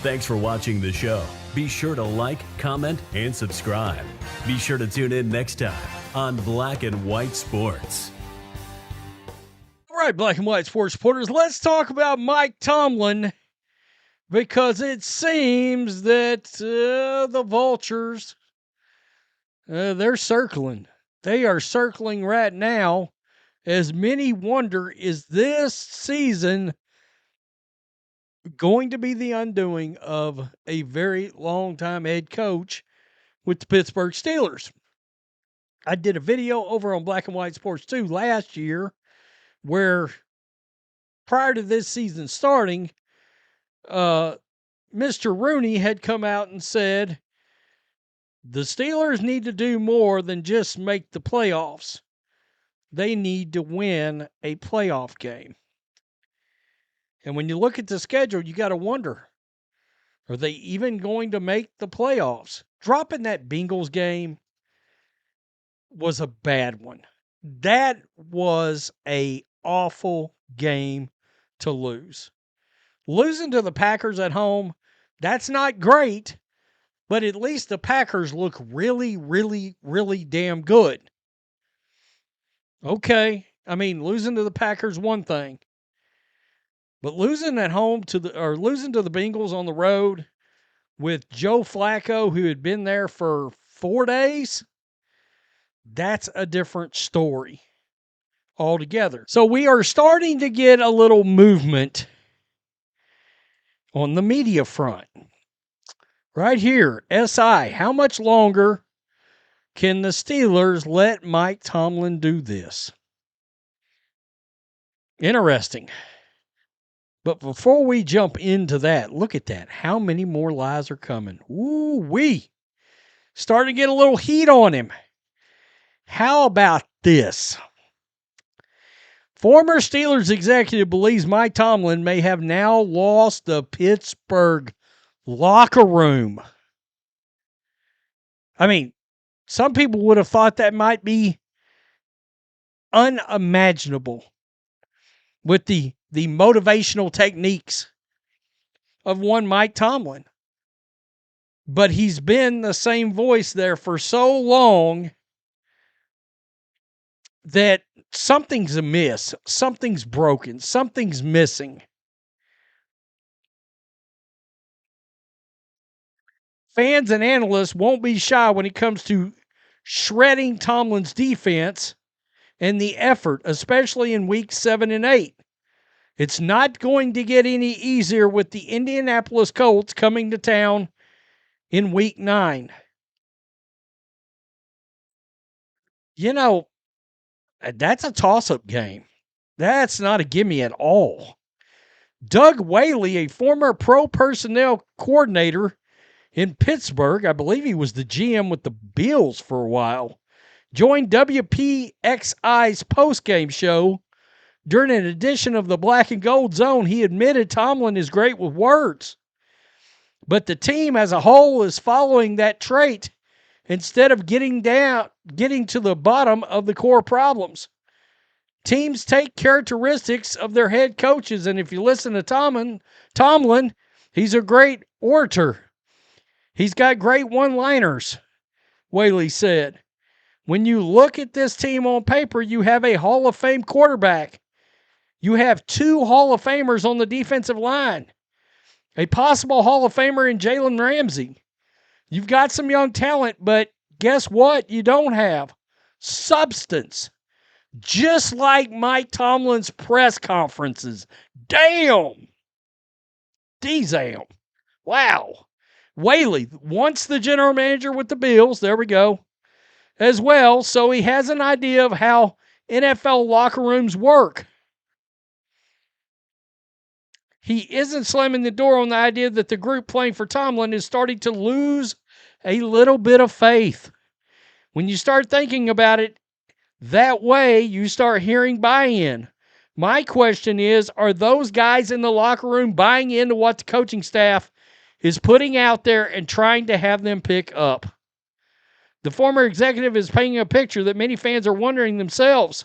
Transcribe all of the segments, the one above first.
Thanks for watching the show. Be sure to like, comment, and subscribe. Be sure to tune in next time on Black and White Sports. All right, Black and White Sports supporters, let's talk about Mike Tomlin, because it seems that the vultures, they're circling. They are circling right now, as many wonder, is this season going to be the undoing of a very long-time head coach with the Pittsburgh Steelers? I did a video over on Black and White Sports 2 last year where, prior to this season starting, Mr. Rooney had come out and said the Steelers need to do more than just make the playoffs. They need to win a playoff game. And when you look at the schedule, you got to wonder, are they even going to make the playoffs? Dropping that Bengals game was a bad one. That was a awful game to lose. Losing to the Packers at home, that's not great, but at least the Packers look really, really, really damn good. Okay, I mean, losing to the Packers, one thing. But losing at home losing to the Bengals on the road with Joe Flacco, who had been there for 4 days, that's a different story altogether. So we are starting to get a little movement on the media front. Right here, SI, how much longer can the Steelers let Mike Tomlin do this? Interesting. But before we jump into that, look at that. How many more lies are coming? Ooh-wee. Starting to get a little heat on him. How about this? Former Steelers executive believes Mike Tomlin may have now lost the Pittsburgh locker room. I mean, some people would have thought that might be unimaginable with the motivational techniques of one Mike Tomlin. But he's been the same voice there for so long that something's amiss, something's broken, something's missing. Fans and analysts won't be shy when it comes to shredding Tomlin's defense and the effort, especially in weeks 7 and 8. It's not going to get any easier with the Indianapolis Colts coming to town in week 9. You know, that's a toss-up game. That's not a gimme at all. Doug Whaley, a former pro personnel coordinator in Pittsburgh, I believe he was the GM with the Bills for a while, joined WPXI's postgame show. During an edition of the Black and Gold Zone, he admitted Tomlin is great with words, but the team as a whole is following that trait instead of getting to the bottom of the core problems. Teams take characteristics of their head coaches, and if you listen to Tomlin, he's a great orator. He's got great one-liners, Whaley said. When you look at this team on paper, you have a Hall of Fame quarterback. You have 2 Hall of Famers on the defensive line. A possible Hall of Famer in Jalen Ramsey. You've got some young talent, but guess what? You don't have substance. Just like Mike Tomlin's press conferences. Damn. D-zam. Wow. Whaley, once the general manager with the Bills, there we go, as well, so he has an idea of how NFL locker rooms work. He isn't slamming the door on the idea that the group playing for Tomlin is starting to lose a little bit of faith. When you start thinking about it that way, you start hearing buy-in. My question is, are those guys in the locker room buying into what the coaching staff is putting out there and trying to have them pick up? The former executive is painting a picture that many fans are wondering themselves.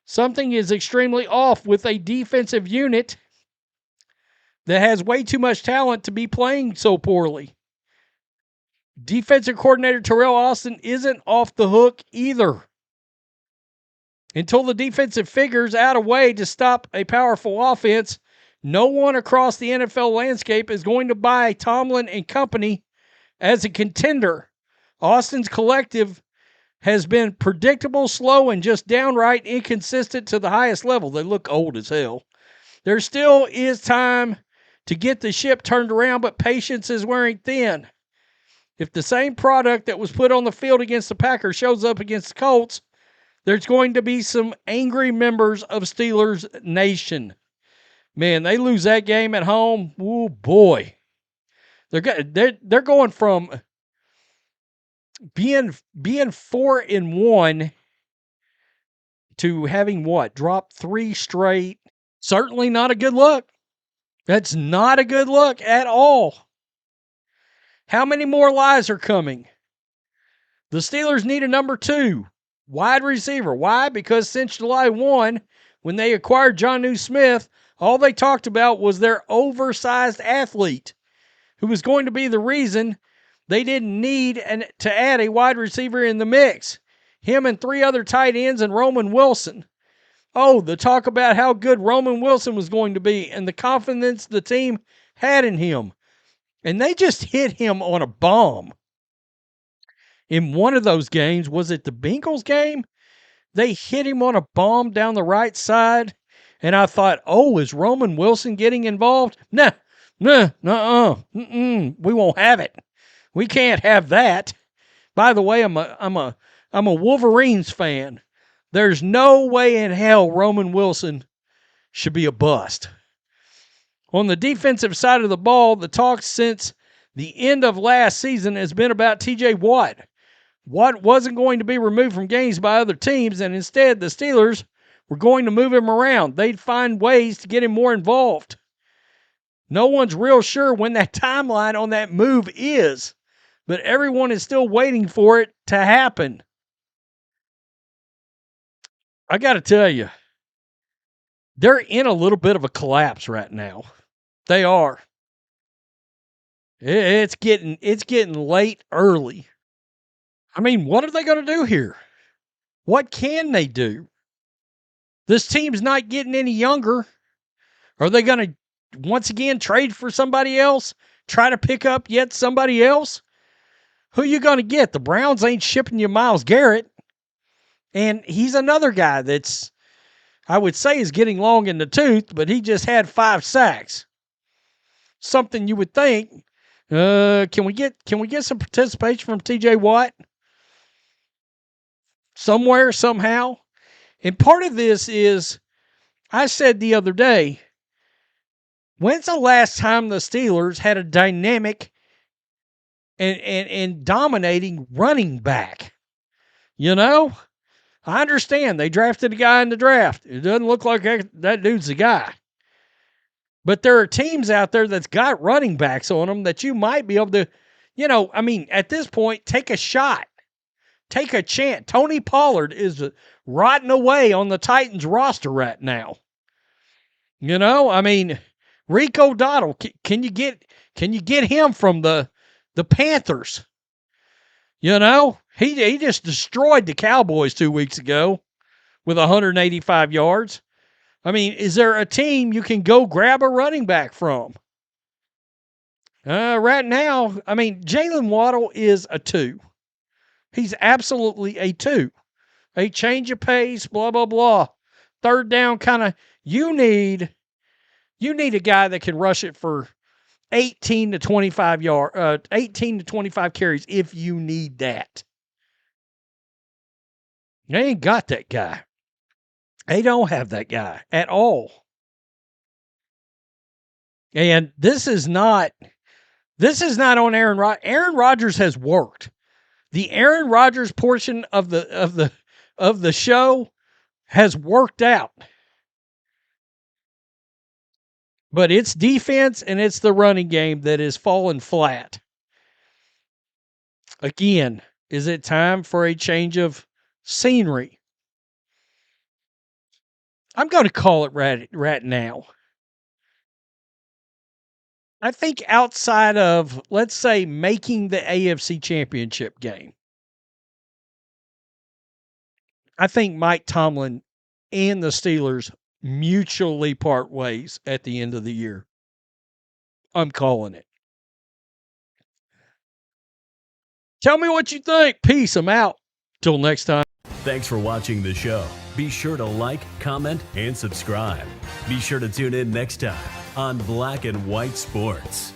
Something is extremely off with a defensive unit that has way too much talent to be playing so poorly. Defensive coordinator Terrell Austin isn't off the hook either. Until the defensive figures out a way to stop a powerful offense, no one across the NFL landscape is going to buy Tomlin and company as a contender. Austin's collective has been predictable, slow, and just downright inconsistent to the highest level. They look old as hell. There still is time to get the ship turned around, but patience is wearing thin. If the same product that was put on the field against the Packers shows up against the Colts, there's going to be some angry members of Steelers Nation. Man, they lose that game at home. Oh boy, they're going from being 4-1 to having what? Dropped 3 straight. Certainly not a good look. That's not a good look at all. How many more lies are coming? The Steelers need a number 2 wide receiver. Why? Because since July 1, when they acquired Jonnu Smith, all they talked about was their oversized athlete, who was going to be the reason they didn't need to add a wide receiver in the mix. Him and 3 other tight ends and Roman Wilson. Oh, the talk about how good Roman Wilson was going to be and the confidence the team had in him. And they just hit him on a bomb. In one of those games, was it the Bengals game? They hit him on a bomb down the right side. And I thought, oh, is Roman Wilson getting involved? Nah, we won't have it. We can't have that. By the way, I'm a Wolverines fan. There's no way in hell Roman Wilson should be a bust. On the defensive side of the ball, the talk since the end of last season has been about TJ Watt. Watt wasn't going to be removed from games by other teams, and instead the Steelers were going to move him around. They'd find ways to get him more involved. No one's real sure when that timeline on that move is, but everyone is still waiting for it to happen. I got to tell you, they're in a little bit of a collapse right now. They are. It's getting late early. I mean, what are they going to do here? What can they do? This team's not getting any younger. Are they going to once again trade for somebody else? Try to pick up yet somebody else? Who you going to get? The Browns ain't shipping you Myles Garrett. And he's another guy that's, I would say, is getting long in the tooth, but he just had 5 sacks. Something you would think, can we get some participation from TJ Watt? Somewhere, somehow. And part of this is, I said the other day, when's the last time the Steelers had a dynamic and dominating running back? You know? I understand they drafted a guy in the draft. It doesn't look like that dude's the guy. But there are teams out there that's got running backs on them that you might be able to, at this point, take a shot. Take a chance. Tony Pollard is rotting away on the Titans roster right now. Rico Dottle, can you get him from the Panthers? He just destroyed the Cowboys 2 weeks ago with 185 yards. I mean, is there a team you can go grab a running back from? Right now, Jalen Waddle is a 2. He's absolutely a 2. A change of pace, blah, blah, blah. Third down kind of, you need a guy that can rush it for 18 to 25 carries if you need that. They ain't got that guy. They don't have that guy at all. And this is not on Aaron Rodgers. Aaron Rodgers has worked. The Aaron Rodgers portion of the show has worked out. But it's defense and it's the running game that is falling flat. Again, is it time for a change of scenery? I'm going to call it right now. I think outside of, let's say, making the AFC Championship game, I think Mike Tomlin and the Steelers mutually part ways at the end of the year. I'm calling it. Tell me what you think. Peace. I'm out. Till next time. Thanks for watching the show. Be sure to like, comment, and subscribe. Be sure to tune in next time on Black and White Sports.